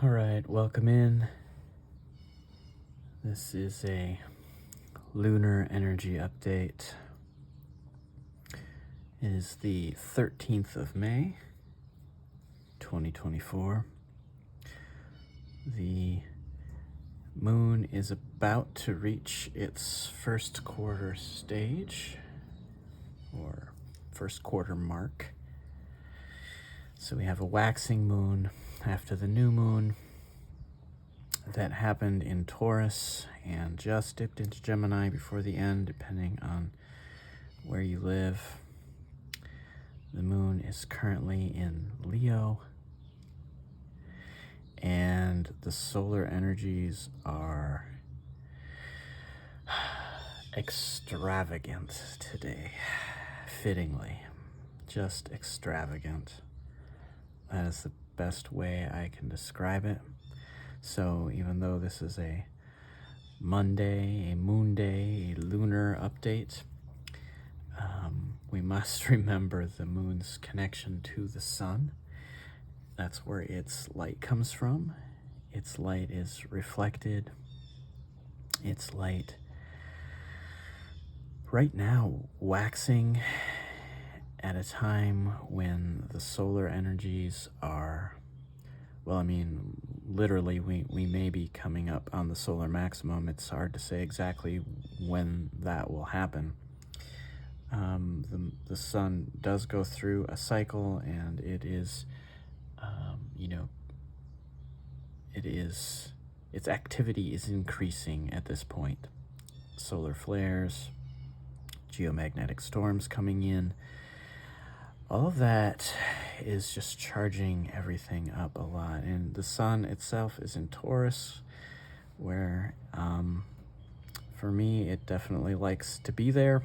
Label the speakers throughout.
Speaker 1: All right, welcome in. This is a lunar energy update. It is the 13th of May, 2024. The moon is about to reach its first quarter stage, or first quarter mark. So we have a waxing moon after the new moon that happened in Taurus and just dipped into Gemini before the end, depending on where you live. The moon is currently in Leo, and the solar energies are extravagant today, fittingly, just extravagant. That is the best way I can describe it. So even though this is a Monday, a moon day, a lunar update, we must remember the moon's connection to the sun. That's where its light comes from. Its light is reflected. Its light right now waxing at a time when the solar energies are, well, I mean, literally we may be coming up on the solar maximum. It's hard to say exactly when that will happen. The sun does go through a cycle, and its activity is increasing at this point. Solar flares, geomagnetic storms coming in, all of that is just charging everything up a lot. And the sun itself is in Taurus, where for me it definitely likes to be there.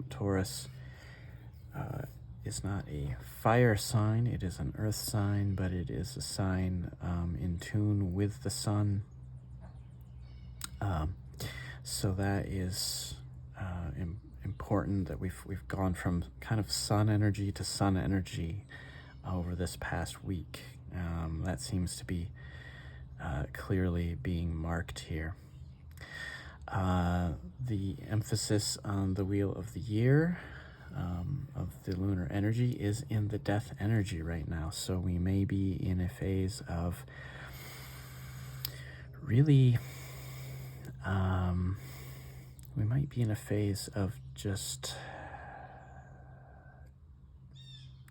Speaker 1: Taurus is not a fire sign, it is an earth sign, but it is a sign in tune with the sun. So that is important, that we've gone from kind of sun energy to sun energy over this past week. That seems to be clearly being marked here. The emphasis on the wheel of the year of the lunar energy is in the death energy right now. So we may be in a phase of really, we might be in a phase of just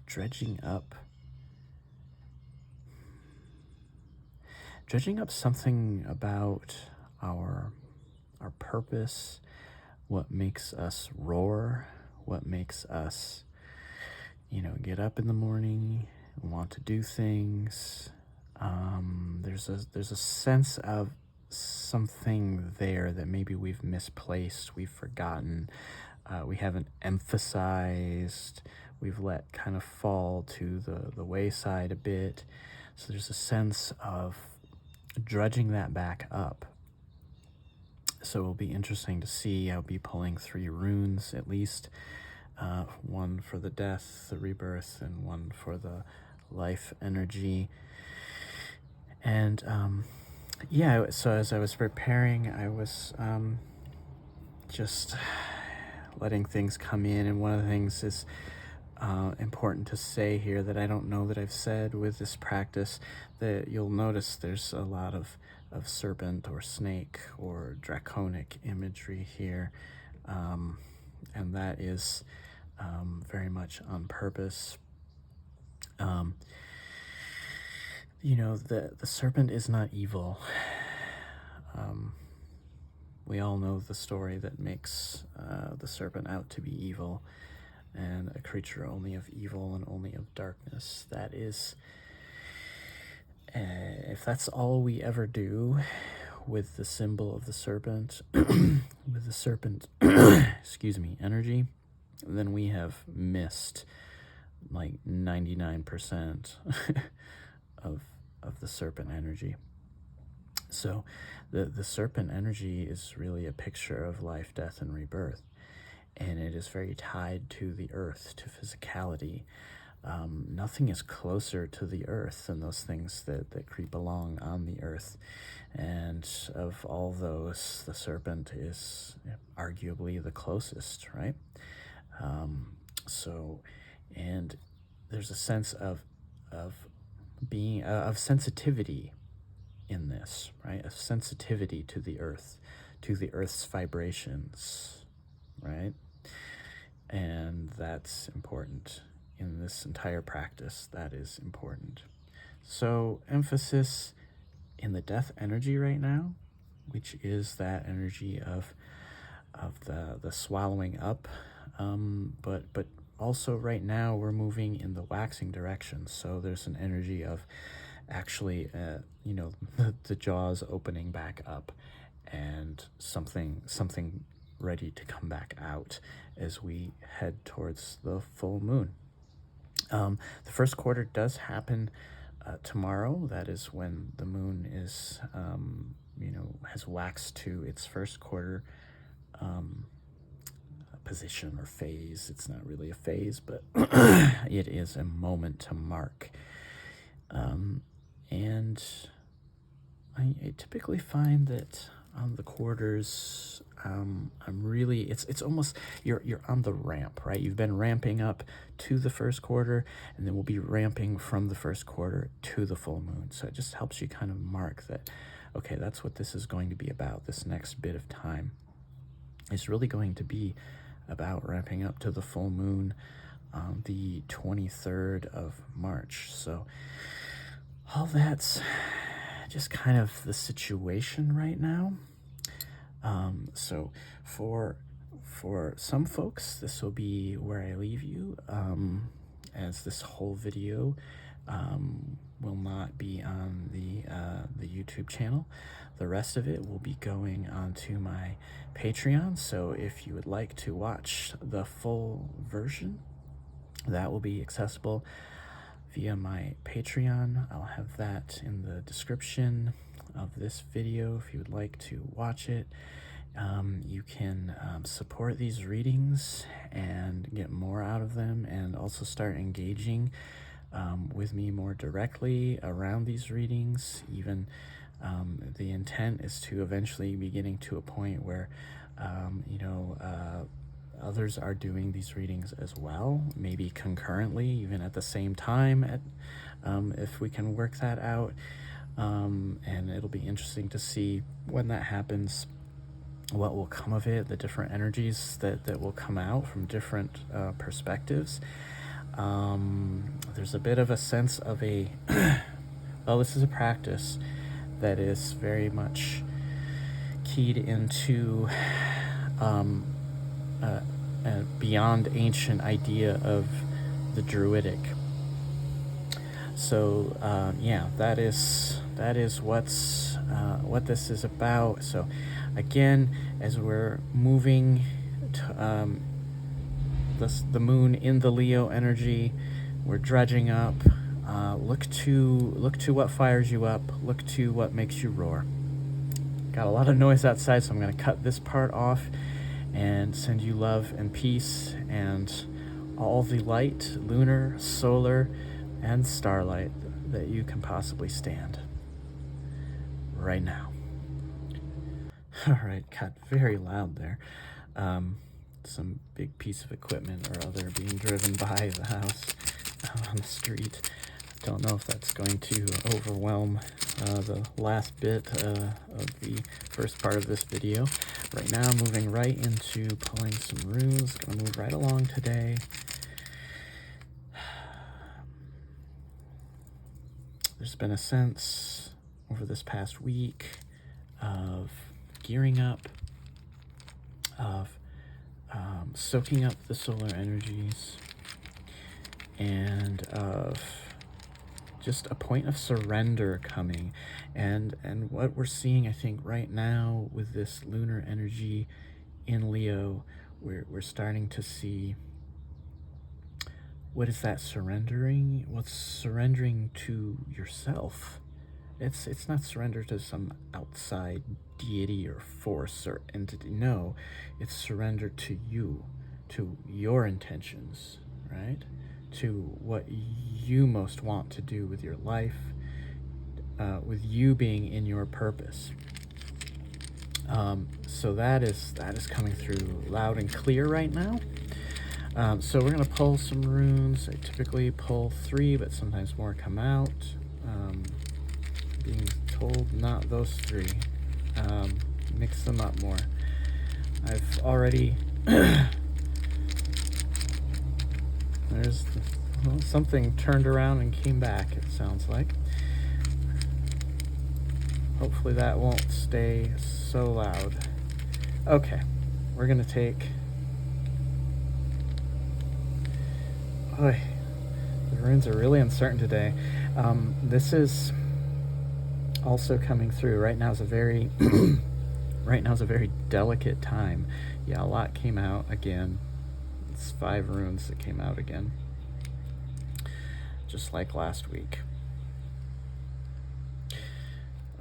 Speaker 1: dredging up something about our purpose, what makes us roar, what makes us, get up in the morning and want to do things. There's a sense of something there that maybe we've misplaced, we've forgotten, we haven't emphasized, we've let kind of fall to the wayside a bit. So there's a sense of dredging that back up. So it'll be interesting to see. I'll be pulling 3 runes at least, one for the death, the rebirth, and one for the life energy. And so as I was preparing, I was just letting things come in. And one of the things is important to say here that I don't know that I've said with this practice, that you'll notice there's a lot of serpent or snake or draconic imagery here. And that is very much on purpose. The serpent is not evil. We all know the story that makes the serpent out to be evil, and a creature only of evil and only of darkness. That is, if that's all we ever do with the symbol of the serpent, with the serpent, energy, then we have missed like 99% of the serpent energy. So the serpent energy is really a picture of life, death, and rebirth. And it is very tied to the earth, to physicality. Nothing is closer to the earth than those things that creep along on the earth. And of all those, the serpent is arguably the closest, right? So, and there's a sense of being, of sensitivity in this, right? A sensitivity to the earth, to the earth's vibrations, right? And that's important in this entire practice. That is important. So emphasis in the death energy right now, which is that energy of the swallowing up, but also right now we're moving in the waxing direction. So there's an energy of actually, the jaws opening back up, and something ready to come back out as we head towards the full moon. The first quarter does happen tomorrow. That is when the moon is, has waxed to its first quarter position or phase. It's not really a phase, but it is a moment to mark. And I typically find that on the quarters, I'm really, it's almost, you're on the ramp, right? You've been ramping up to the first quarter, and then we'll be ramping from the first quarter to the full moon. So it just helps you kind of mark that, okay, that's what this is going to be about. This next bit of time is really going to be about ramping up to the full moon on the 23rd of March. So all that's just kind of the situation right now. So for some folks, this will be where I leave you, as this whole video will not be on the YouTube channel. The rest of it will be going onto my Patreon. So if you would like to watch the full version, that will be accessible via my Patreon. I'll have that in the description of this video if you would like to watch it. You can support these readings and get more out of them, and also start engaging with me more directly around these readings. Even the intent is to eventually be getting to a point where others are doing these readings as well, maybe concurrently, even at the same time, if we can work that out. And it'll be interesting to see when that happens, what will come of it, the different energies that will come out from different perspectives. There's a bit of a sense of well, this is a practice that is very much keyed into a beyond ancient idea of the druidic. So that is what this is about. So again, as we're moving to, the moon in the Leo energy, we're dredging up. Look to what fires you up. Look to what makes you roar. Got a lot of noise outside, so I'm going to cut this part off and send you love and peace and all the light, lunar, solar, and starlight that you can possibly stand right now. All right, got very loud there. Some big piece of equipment or other being driven by the house on the street. Don't know if that's going to overwhelm the last bit of the first part of this video. Right now, moving right into pulling some runes. Gonna move right along today. There's been a sense over this past week of gearing up, of soaking up the solar energies, and of just a point of surrender coming. And what we're seeing, I think, right now with this lunar energy in Leo, we're starting to see, what is that surrendering? What's surrendering to yourself? It's not surrender to some outside deity or force or entity. No, it's surrender to you, to your intentions, right? to what you most want to do with your life, with you being in your purpose. So that is coming through loud and clear right now. So we're going to pull some runes. I typically pull 3, but sometimes more come out. Being told not those 3. Mix them up more. I've already... There's something turned around and came back, it sounds like. Hopefully that won't stay so loud. Okay, we're going to take... Boy, the runes are really uncertain today. This is also coming through. Right now is a very delicate time. Yeah, a lot came out again. It's 5 runes that came out again, just like last week.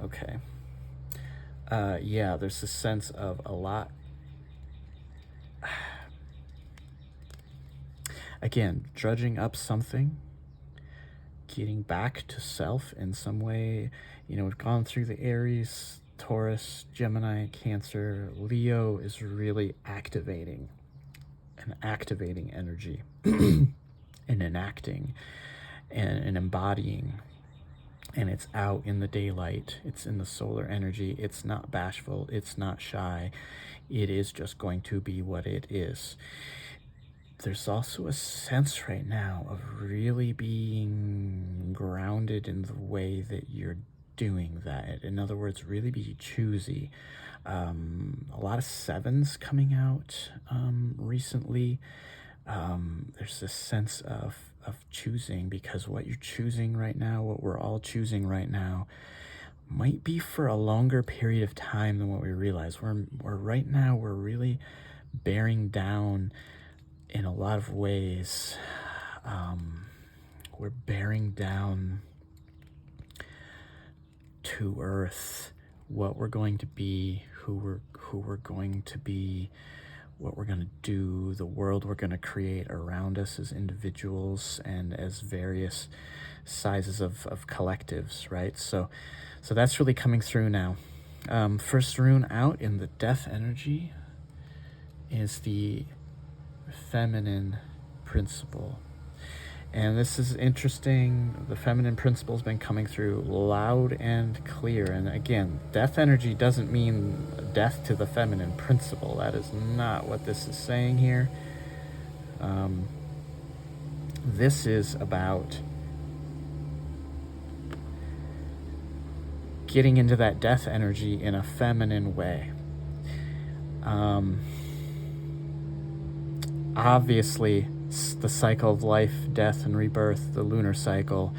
Speaker 1: Okay. Yeah, there's this sense of a lot. Again, drudging up something, getting back to self in some way. You know, we've gone through the Aries, Taurus, Gemini, Cancer. Leo is really activating energy and enacting and embodying. And it's out in the daylight. It's in the solar energy. It's not bashful. It's not shy. It is just going to be what it is. There's also a sense right now of really being grounded in the way that you're doing that. In other words, really be choosy. A lot of 7s coming out recently. There's this sense of choosing, because what you're choosing right now, what we're all choosing right now, might be for a longer period of time than what we realize. We're right now, we're really bearing down in a lot of ways. We're bearing down to earth what we're going to be, who we're going to be, what we're going to do, the world we're going to create around us as individuals and as various sizes of collectives, right? So that's really coming through now. First rune out in the death energy is the feminine principle. And this is interesting. The feminine principle has been coming through loud and clear. And again, death energy doesn't mean death to the feminine principle. That is not what this is saying here. This is about getting into that death energy in a feminine way. Obviously, the cycle of life, death, and rebirth, the lunar cycle,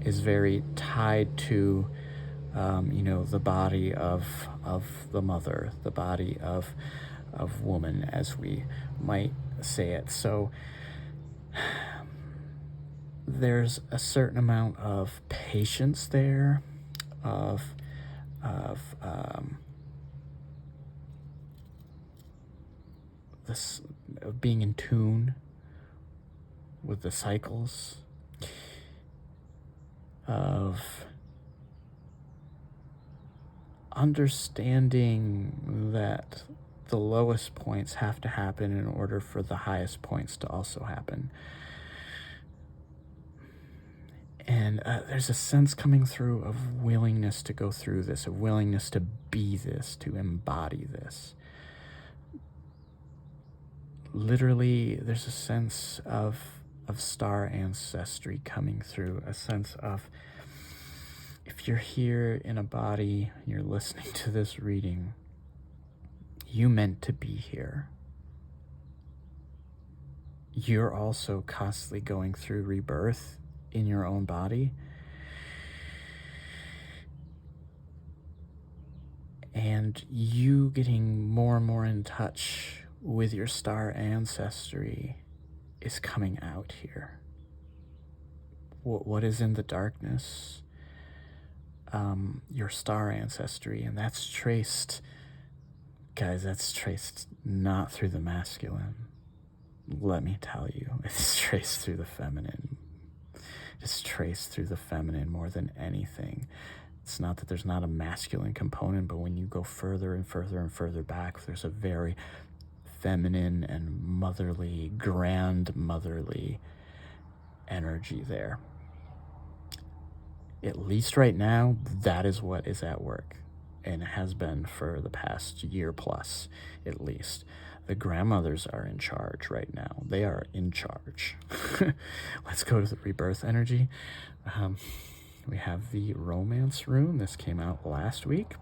Speaker 1: is very tied to, the body of the mother, the body of woman, as we might say it. So there's a certain amount of patience there, of this, of being in tune with the cycles, of understanding that the lowest points have to happen in order for the highest points to also happen. And there's a sense coming through of willingness to go through this, of willingness to be this, to embody this. Literally, there's a sense of star ancestry coming through, a sense of, if you're here in a body, you're listening to this reading, you meant to be here. You're also constantly going through rebirth in your own body. And you getting more and more in touch with your star ancestry is coming out here. What is in the darkness? Your star ancestry, and that's traced, guys, that's traced not through the masculine. let me tell you, it's traced through the feminine. It's traced through the feminine more than anything. It's not that there's not a masculine component, but when you go further and further and further back, there's a very feminine and motherly, grandmotherly energy there. At least right now, that is what is at work, and it has been for the past year plus, at least. The grandmothers are in charge right now. They are in charge. Let's go to the rebirth energy. We have the romance rune. This came out last week.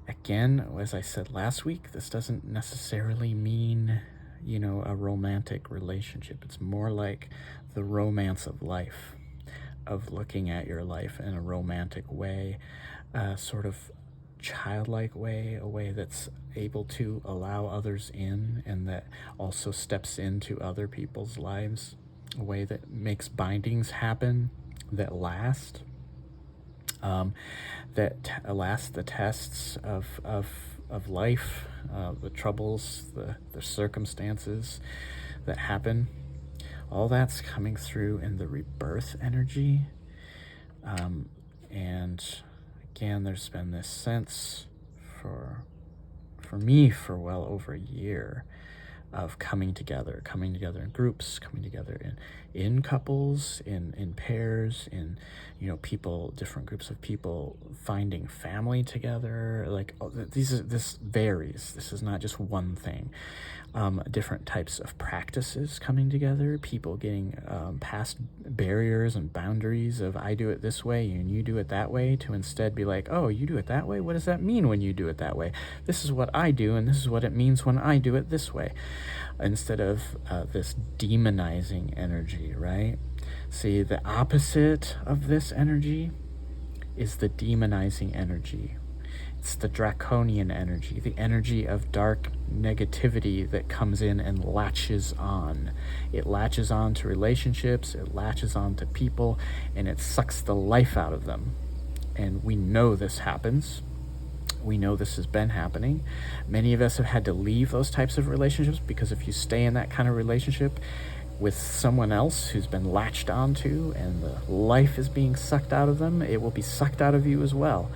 Speaker 1: Again, as I said last week, this doesn't necessarily mean, a romantic relationship. It's more like the romance of life, of looking at your life in a romantic way, sort of childlike way, a way that's able to allow others in and that also steps into other people's lives, a way that makes bindings happen that last, last the tests of life, the troubles, the circumstances that happen. All that's coming through in the rebirth energy. And again, there's been this sense for me for well over a year of coming together in groups, coming together in couples, in pairs, in people, different groups of people finding family together. Like this varies. This is not just one thing. Different types of practices coming together, people getting past barriers and boundaries of I do it this way and you do it that way, to instead be like, oh, you do it that way? What does that mean when you do it that way? This is what I do, and this is what it means when I do it this way. Instead of this demonizing energy, right? See, the opposite of this energy is the demonizing energy. It's the draconian energy, the energy of dark negativity that comes in and latches on. It latches on to relationships, it latches on to people, and it sucks the life out of them. And we know this happens. We know this has been happening. Many of us have had to leave those types of relationships, because if you stay in that kind of relationship with someone else who's been latched onto and the life is being sucked out of them, it will be sucked out of you as well.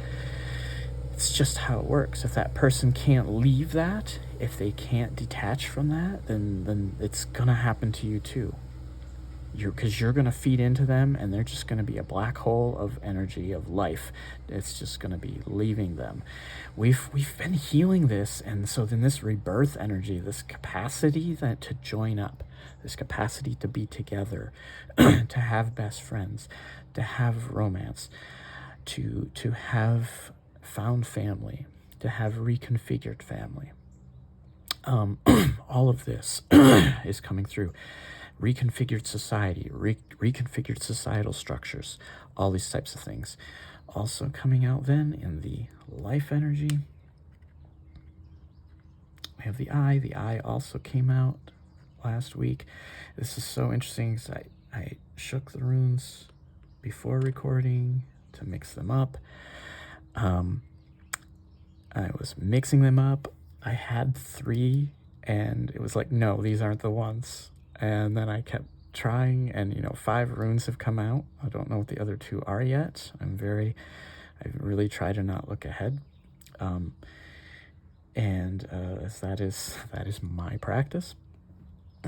Speaker 1: It's just how it works. If that person can't leave that, if they can't detach from that, then it's gonna happen to you too. Because you're gonna feed into them, and they're just gonna be a black hole of energy, of life. It's just gonna be leaving them. We've been healing this, and so then this rebirth energy, this capacity to join up, this capacity to be together, to have best friends, to have romance, to have found family, to have reconfigured family. All of this is coming through. Reconfigured society, reconfigured societal structures, all these types of things. Also coming out then in the life energy, we have the eye. The eye also came out last week. This is so interesting because I shook the runes before recording to mix them up. I was mixing them up. I had 3, and it was like, no, these aren't the ones. And then I kept trying, and 5 runes have come out. I don't know what the other 2 are yet. I really try to not look ahead. As that is my practice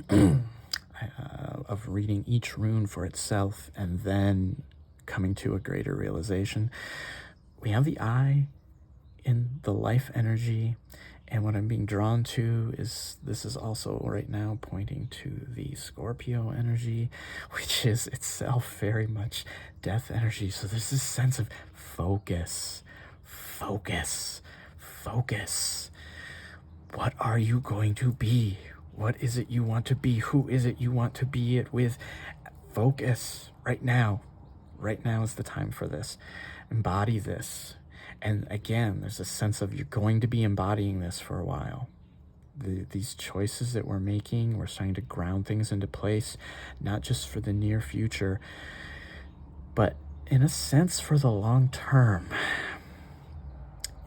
Speaker 1: of reading each rune for itself and then coming to a greater realization. We have the eye in the life energy, and what I'm being drawn to is this is also right now pointing to the Scorpio energy, which is itself very much death energy. So there's this sense of focus. What are you going to be? What is it you want to be? Who is it you want to be it with? Focus right now. Right now is the time for this. Embody this. And again, there's a sense of you're going to be embodying this for a while. These choices that we're making, we're starting to ground things into place, not just for the near future, but in a sense for the long term.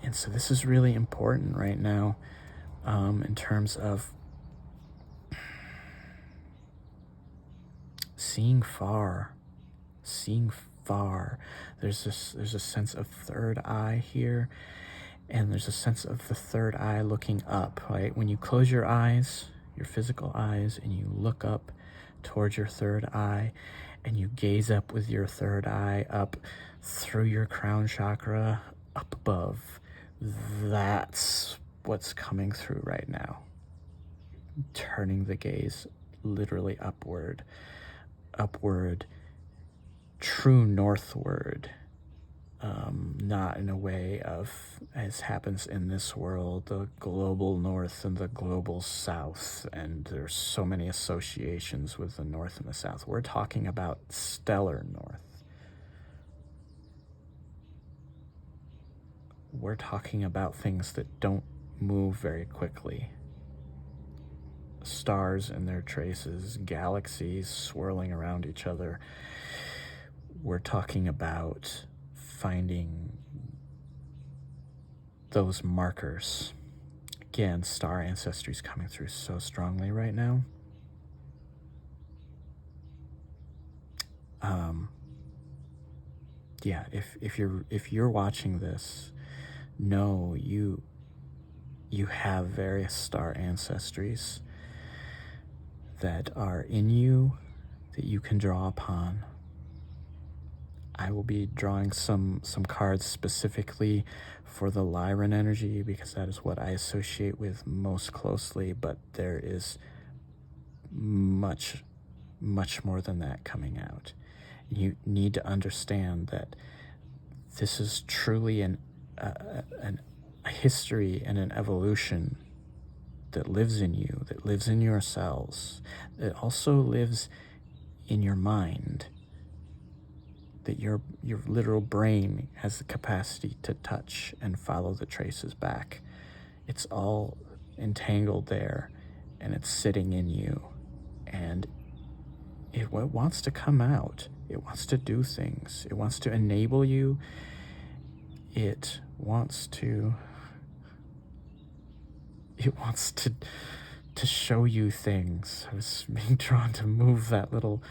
Speaker 1: And so this is really important right now, in terms of seeing far, seeing far. There's a sense of third eye here, and there's a sense of the third eye looking up, right? When you close your eyes, your physical eyes, and you look up towards your third eye, and you gaze up with your third eye up through your crown chakra, up above. That's what's coming through right now. Turning the gaze literally upward, true northward, not in a way of, as happens in this world, the global north and the global south, and there's so many associations with the north and the south. We're talking about stellar north. We're talking about things that don't move very quickly. Stars and their traces, galaxies swirling around each other. We're talking about finding those markers. Again, star ancestry is coming through so strongly right now. Yeah, if you're watching this, know you have various star ancestries that are in you that you can draw upon. I will be drawing some cards specifically for the Lyran energy because that is what I associate with most closely, but there is much more than that coming out. You need to understand that this is truly a history and an evolution that lives in you, that lives in your cells, that also lives in your mind, that your literal brain has the capacity to touch and follow the traces back. It's all entangled there, and it's sitting in you, and it wants to come out. It wants to do things. It wants to enable you. It wants to show you things. I was being drawn to move that little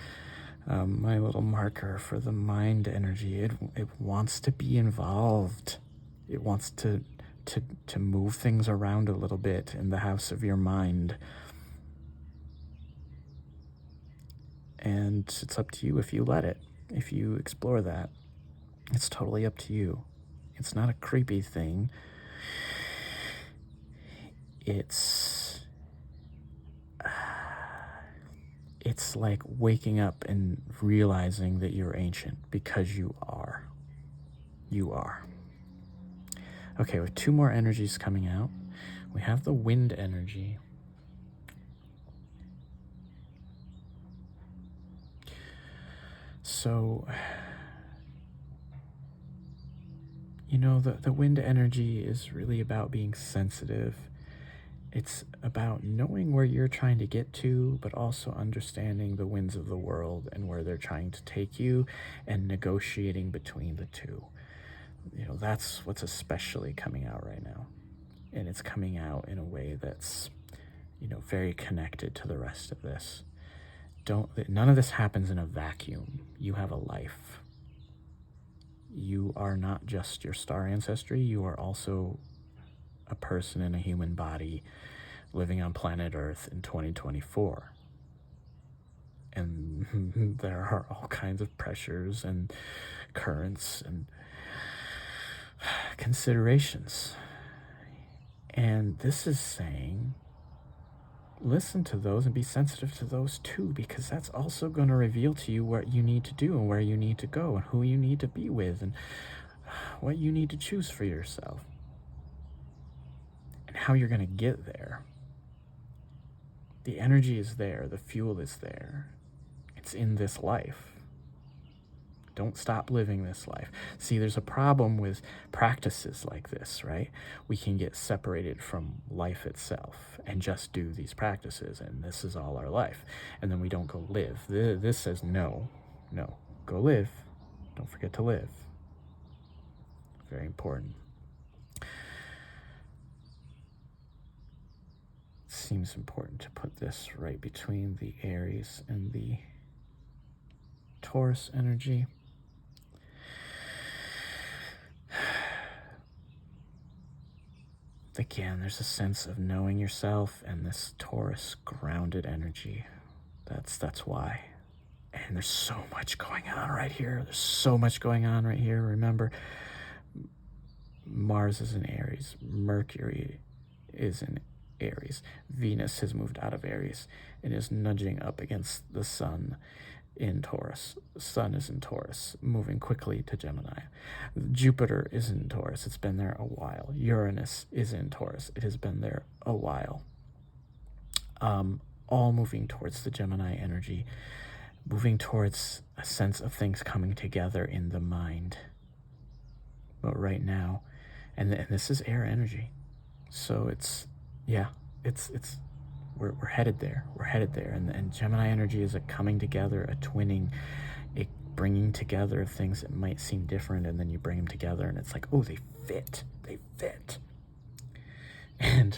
Speaker 1: my little marker for the mind energy. It wants to be involved. It wants to move things around a little bit in the house of your mind. And it's up to you if you let it, if you explore that. It's totally up to you. It's not a creepy thing. It's like waking up and realizing that you're ancient, because you are. You are. Okay, with two more energies coming out. We have the wind energy. So, you know, the wind energy is really about being sensitive. It's about knowing where you're trying to get to, but also understanding the winds of the world and where they're trying to take you, and negotiating between the two. You know, that's what's especially coming out right now. And it's coming out in a way that's, you know, very connected to the rest of this. None of this happens in a vacuum. You have a life. You are not just your star ancestry, you are also a person in a human body living on planet Earth in 2024. And there are all kinds of pressures and currents and considerations. And this is saying, listen to those and be sensitive to those too, because that's also going to reveal to you what you need to do and where you need to go and who you need to be with and what you need to choose for yourself and how you're going to get there. The energy is there. The fuel is there. It's in this life. Don't stop living this life. See, there's a problem with practices like this, right? We can get separated from life itself and just do these practices, and this is all our life. And then we don't go live. This says no, go live. Don't forget to live. Very important. Seems important to put this right between the Aries and the Taurus energy. Again, there's a sense of knowing yourself and this Taurus grounded energy. That's why. And there's so much going on right here. There's so much going on right here. Remember, Mars is in Aries. Mercury is in Aries. Venus has moved out of Aries and is nudging up against the sun in Taurus. The sun is in Taurus, moving quickly to Gemini. Jupiter is in Taurus. It's been there a while. Uranus is in Taurus. It has been there a while. All moving towards the Gemini energy, moving towards a sense of things coming together in the mind. But right now, and this is air energy, so we're headed there. We're headed there, and Gemini energy is a coming together, a twinning, a bringing together of things that might seem different, and then you bring them together, and it's like, oh, they fit. And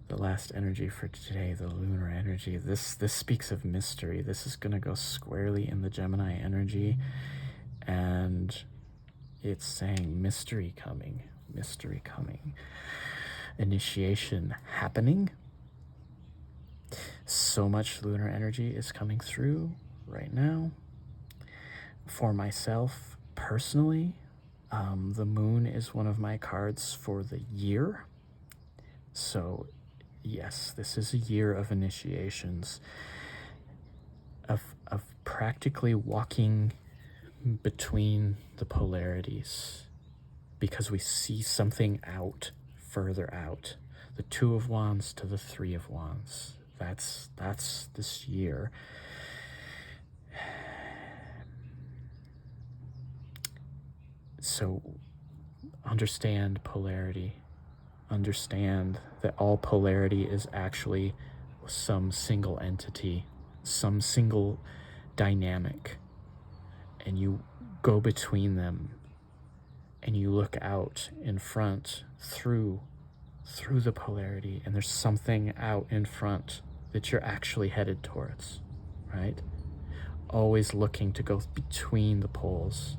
Speaker 1: the last energy for today, the lunar energy, this speaks of mystery. This is going to go squarely in the Gemini energy, and it's saying mystery coming, initiation happening. So much lunar energy is coming through right now. For myself personally, the moon is one of my cards for the year. So yes, this is a year of initiations, of practically walking between the polarities, because we see something out, further out. The Two of Wands to the Three of Wands. That's this year. So understand polarity. Understand that all polarity is actually some single entity, some single dynamic, and you go between them and you look out in front through the polarity, and there's something out in front that you're actually headed towards, right? Always looking to go between the poles,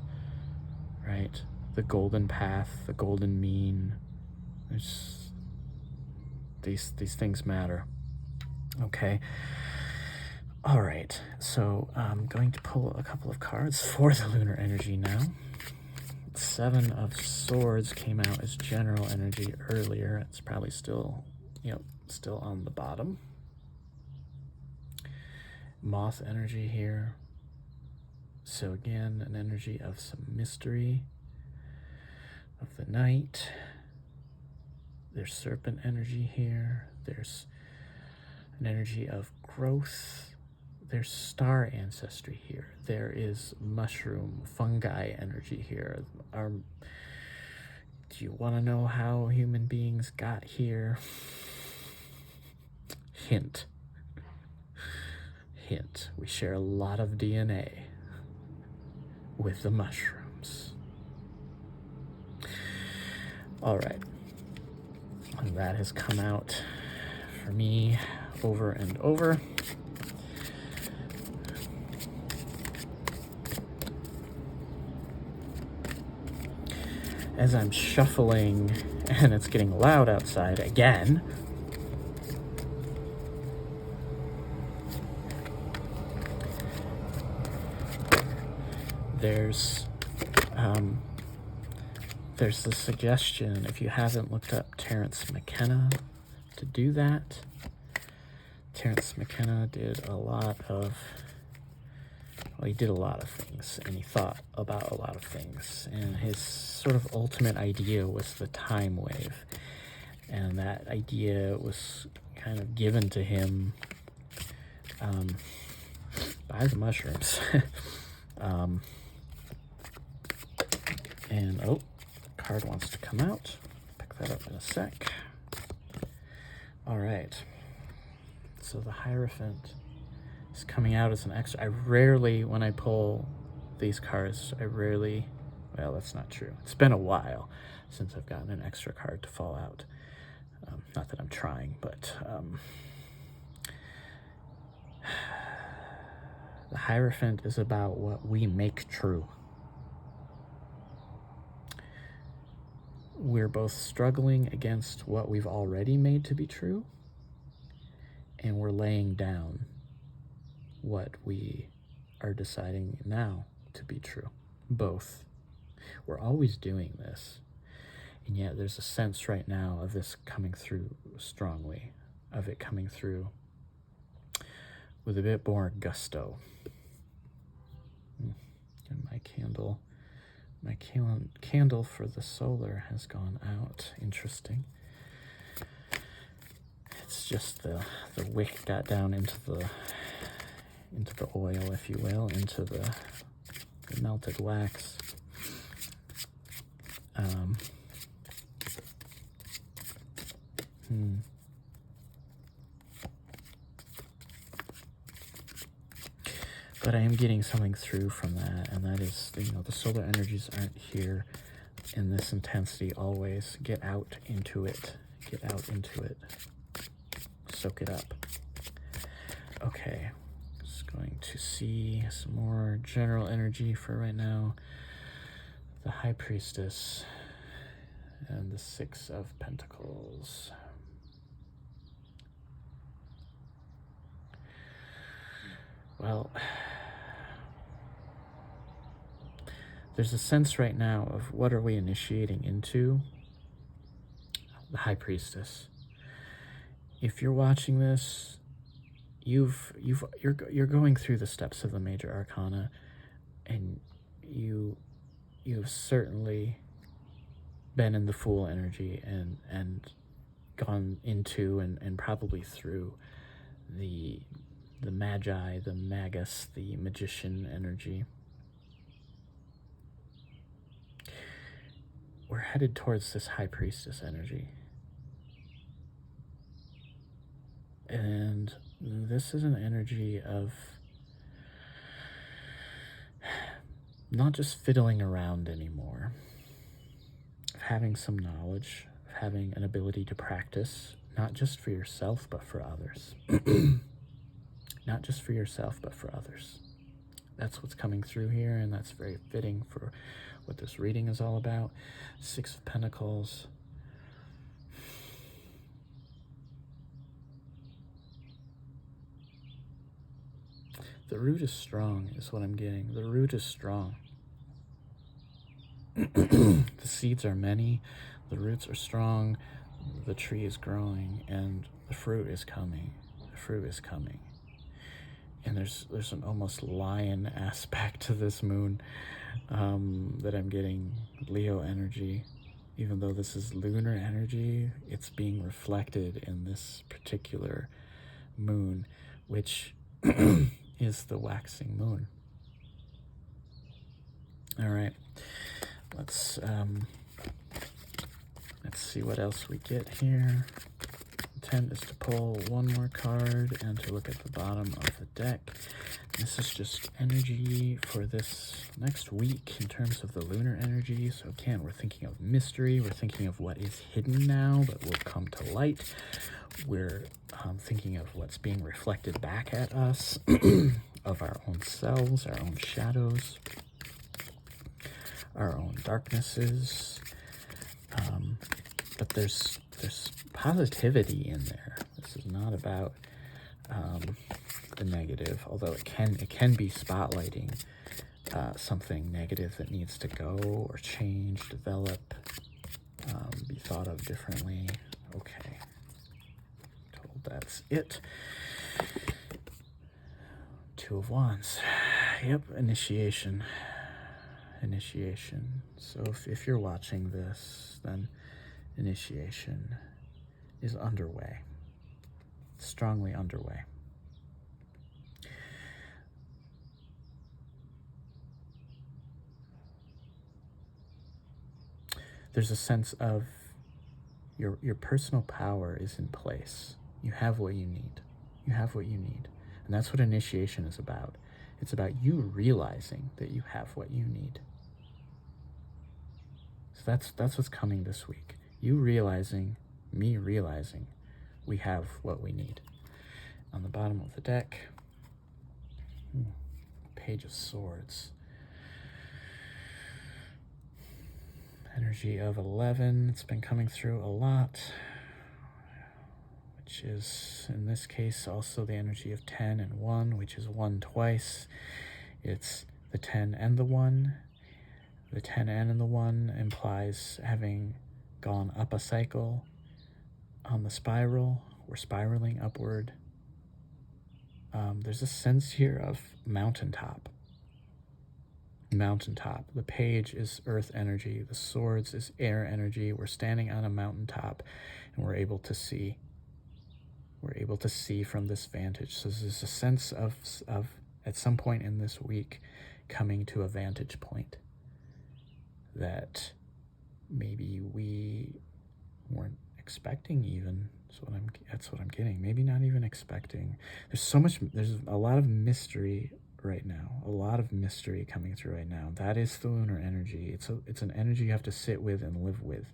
Speaker 1: right? The golden path, the golden mean. There's these things matter. Okay. All right. So I'm going to pull a couple of cards for the lunar energy now. Seven of Swords came out as general energy earlier. It's probably still on the bottom. Moth energy here. So again, an energy of some mystery of the night. There's serpent energy here. There's an energy of growth. There's star ancestry here. There is mushroom, fungi energy here. Do you want to know how human beings got here? Hint. We share a lot of DNA with the mushrooms. All right. And that has come out for me over and over. As I'm shuffling, and it's getting loud outside again, there's the suggestion, if you haven't looked up Terence McKenna, to do that. Terence McKenna did a lot of things, and he thought about a lot of things, and his sort of ultimate idea was the time wave, and that idea was kind of given to him by the mushrooms. And card wants to come out. Pick that up in a sec. All right, so the Hierophant is coming out as an extra. I rarely, when I pull these cards, well, that's not true. It's been a while since I've gotten an extra card to fall out. Not that I'm trying, but The Hierophant is about what we make true. We're both struggling against what we've already made to be true, and we're laying down what we are deciding now to be true. Both. We're always doing this, and yet there's a sense right now of this coming through strongly, of it coming through with a bit more gusto. And my candle for the solar has gone out. Interesting. It's just the wick got down into the oil, if you will, into the melted wax. But I am getting something through from that, and that is, the solar energies aren't here in this intensity always. Get out into it. Get out into it. Soak it up. Okay, just going to see some more general energy for right now. The High Priestess and the Six of Pentacles. Well, there's a sense right now of what are we initiating into? The High Priestess. If you're watching this, you're going through the steps of the major arcana, and you've certainly been in the Fool energy and gone into and probably through the Magi, the Magus, the Magician energy. We're headed towards this High Priestess energy. And this is an energy of not just fiddling around anymore, of having some knowledge, of having an ability to practice, not just for yourself, but for others. Not just for yourself, but for others. That's what's coming through here, and that's very fitting for what this reading is all about. Six of Pentacles. The root is strong, is what I'm getting. The root is strong. The seeds are many, the roots are strong, the tree is growing, and the fruit is coming. The fruit is coming. And there's an almost lion aspect to this moon that I'm getting. Leo energy. Even though this is lunar energy, it's being reflected in this particular moon, which is the waxing moon. All right, let's see what else we get here. Intent is to pull one more card and to look at the bottom of the deck. This is just energy for this next week in terms of the lunar energy. So again, we're thinking of mystery. We're thinking of what is hidden now but will come to light. We're thinking of what's being reflected back at us, of our own selves, our own shadows, our own darknesses. But there's positivity in there. This is not about the negative, although it can be spotlighting something negative that needs to go or change, develop, be thought of differently. Okay, told that's it. Two of Wands. Yep, initiation. So if you're watching this, then initiation is underway, strongly underway. There's a sense of your personal power is in place. You have what you need. You have what you need. And that's what initiation is about. It's about you realizing that you have what you need. So that's what's coming this week. You realizing, me realizing, we have what we need. On the bottom of the deck, Page of Swords. Energy of 11. It's been coming through a lot, which is, in this case, also the energy of 10 and 1, which is 1 twice. It's the 10 and the 1. The 10 and the 1 implies having gone up a cycle on the spiral. We're spiraling upward. There's a sense here of mountaintop. Mountaintop. The page is earth energy. The swords is air energy. We're standing on a mountaintop and we're able to see. We're able to see from this vantage. So there's a sense of at some point in this week coming to a vantage point that maybe we weren't expecting even. That's what I'm getting. Maybe not even expecting. There's a lot of mystery right now. A lot of mystery coming through right now. That is the lunar energy. It's an energy you have to sit with and live with.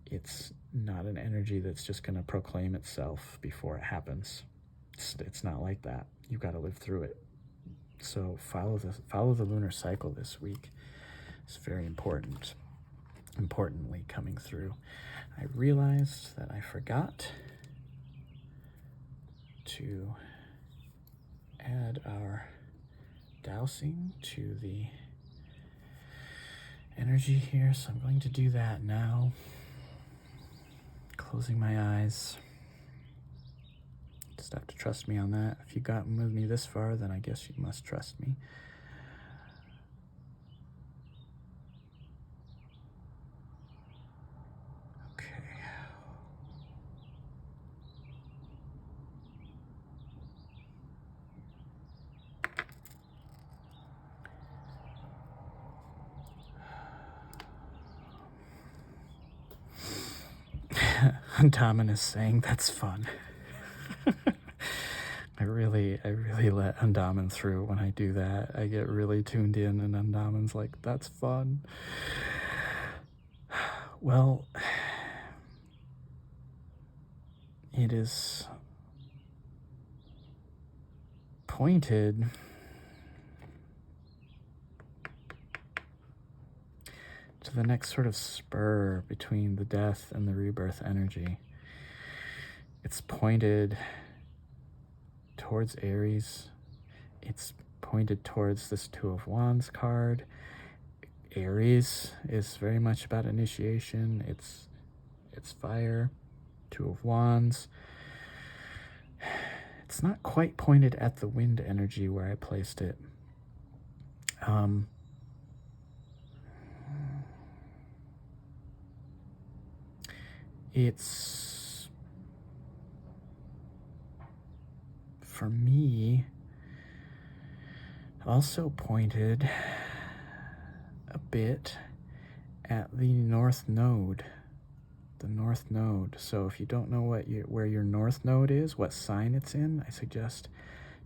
Speaker 1: It's not an energy that's just going to proclaim itself before it happens. It's not like that. You've got to live through it. So follow the lunar cycle this week. It's very important. Importantly coming through. I realized that I forgot to add our dowsing to the energy here, so I'm going to do that now. Closing my eyes. Just have to trust me on that. If you've gotten with me this far, then I guess you must trust me. Undaman is saying that's fun. I really let Undaman through when I do that. I get really tuned in and Undaman's like, that's fun. Well, it is pointed to the next sort of spur between the death and the rebirth energy. It's pointed towards Aries. It's pointed towards this Two of Wands card. Aries is very much about initiation. It's fire. Two of Wands. It's not quite pointed at the wind energy where I placed it. It's, for me, also pointed a bit at the North Node. The North Node. So if you don't know where your North Node is, what sign it's in, I suggest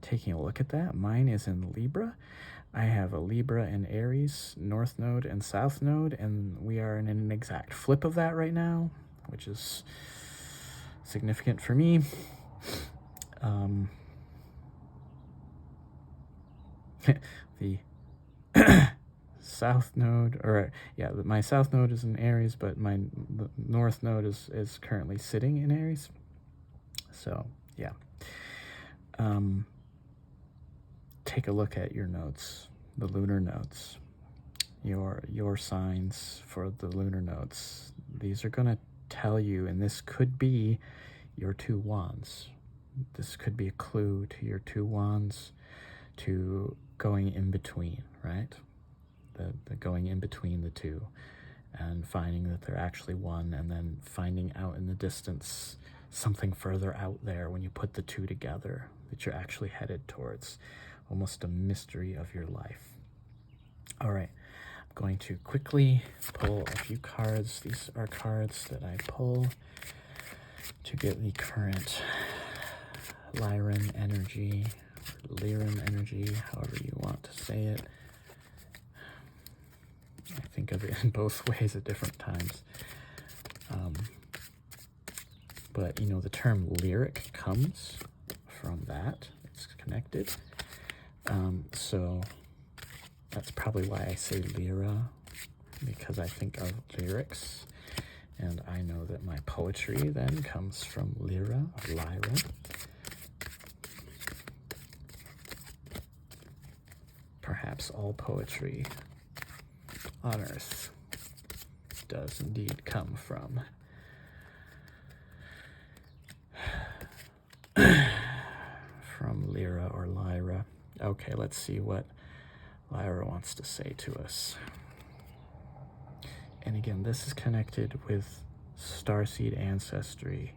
Speaker 1: taking a look at that. Mine is in Libra. I have a Libra and Aries, North Node and South Node, and we are in an exact flip of that right now, which is significant for me. The South Node, my South Node is in Aries, but my North Node is currently sitting in Aries. So, yeah. Take a look at your nodes, the lunar nodes, your signs for the lunar nodes. These are going to tell you, and this could be your two wands. This could be a clue to your two wands, to going in between, right? The going in between the two and finding that they're actually one, and then finding out in the distance something further out there when you put the two together that you're actually headed towards, almost a mystery of your life. All right, I'm going to quickly pull a few cards. These are cards that I pull to get the current Lyran energy, or Lyran energy, however you want to say it. I think of it in both ways at different times. But, the term lyric comes from that. It's connected. So that's probably why I say lira, because I think of lyrics, and I know that my poetry then comes from lira or lyra. Perhaps all poetry on earth does indeed come from lira or lyra. Okay, let's see what Lyra wants to say to us. And again, this is connected with starseed ancestry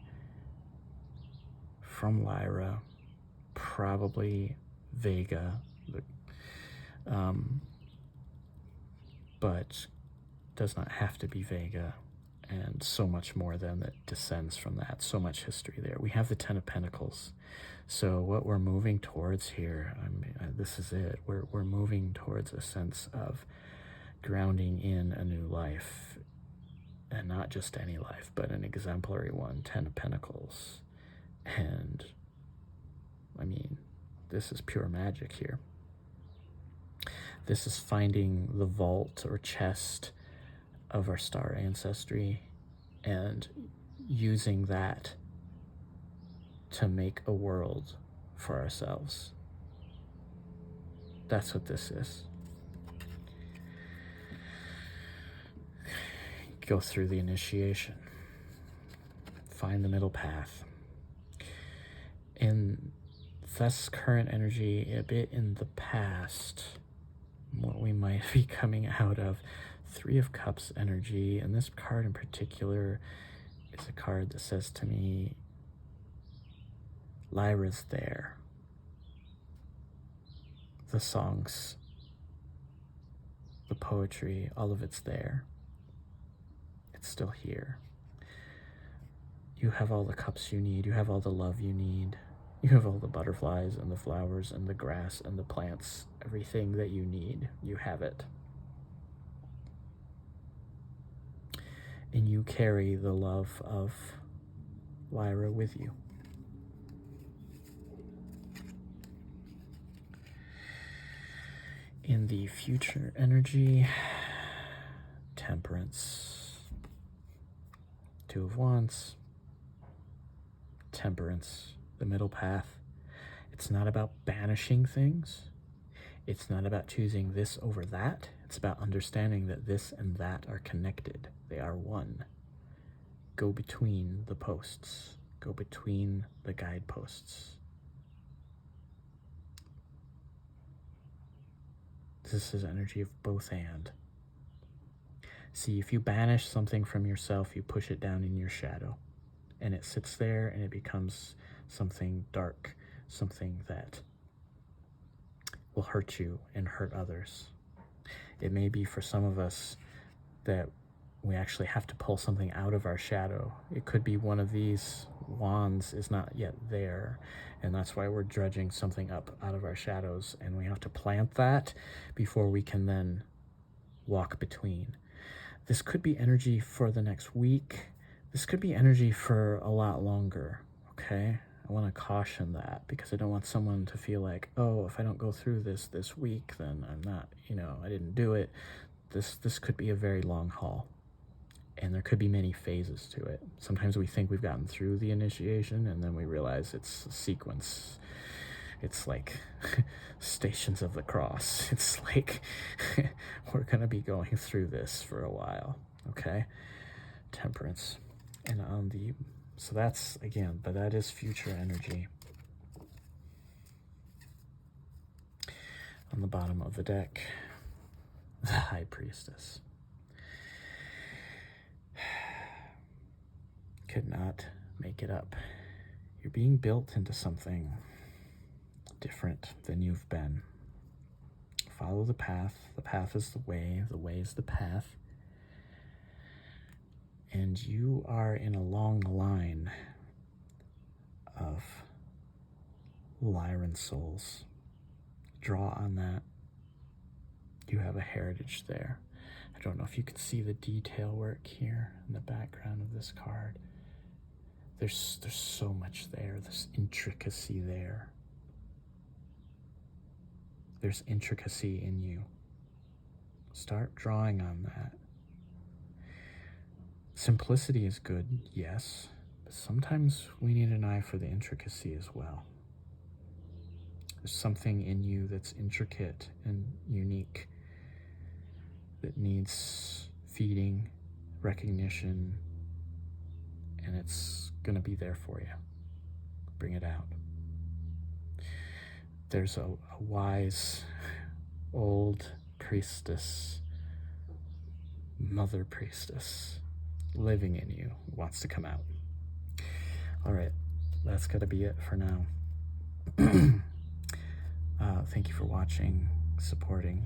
Speaker 1: from Lyra, probably Vega, but does not have to be Vega, and so much more then that descends from that, so much history there. We have the Ten of Pentacles. So what we're moving towards here, this is it. We're moving towards a sense of grounding in a new life, and not just any life, but an exemplary one, 10 of Pentacles. And I mean, this is pure magic here. This is finding the vault or chest of our star ancestry and using that to make a world for ourselves. That's what this is. Go through the initiation. Find the middle path. In thus current energy, a bit in the past, what we might be coming out of, Three of Cups energy, and this card in particular is a card that says to me, Lyra's there. The songs, the poetry, all of it's there. It's still here. You have all the cups you need. You have all the love you need. You have all the butterflies and the flowers and the grass and the plants. Everything that you need, you have it. And you carry the love of Lyra with you. In the future energy, Temperance, Two of Wands, Temperance, the middle path. It's not about banishing things. It's not about choosing this over that. It's about understanding that this and that are connected. They are one. Go between the posts. Go between the guideposts. This is energy of both and. See, if you banish something from yourself, you push it down in your shadow. And it sits there and it becomes something dark, something that will hurt you and hurt others. It may be for some of us that we actually have to pull something out of our shadow. It could be one of these wands is not yet there, and that's why we're dredging something up out of our shadows, and we have to plant that before we can then walk between. This could be energy for the next week. This could be energy for a lot longer, okay? I want to caution that because I don't want someone to feel like, oh, if I don't go through this week, then I'm not, I didn't do it. This could be a very long haul, and there could be many phases to it. Sometimes we think we've gotten through the initiation, and then we realize it's a sequence. It's like Stations of the Cross. It's like we're going to be going through this for a while, okay? Temperance. And so that's, again, but that is future energy. On the bottom of the deck, the High Priestess. Could not make it up. You're being built into something different than you've been. Follow the path. The path is the way is the path. And you are in a long line of Lyran souls. Draw on that. You have a heritage there. I don't know if you can see the detail work here in the background of this card. There's so much there, this intricacy there. There's intricacy in you. Start drawing on that. Simplicity is good, yes, but sometimes we need an eye for the intricacy as well. There's something in you that's intricate and unique that needs feeding, recognition, and it's going to be there for you. Bring it out. There's a wise old priestess, mother priestess, living in you, wants to come out. All right, that's got to be it for now. Thank you for watching, supporting.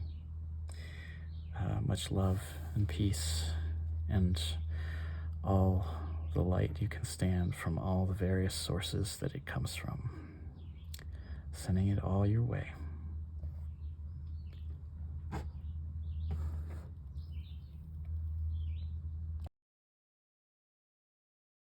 Speaker 1: Much love and peace and all the light you can stand from all the various sources that it comes from. Sending it all your way.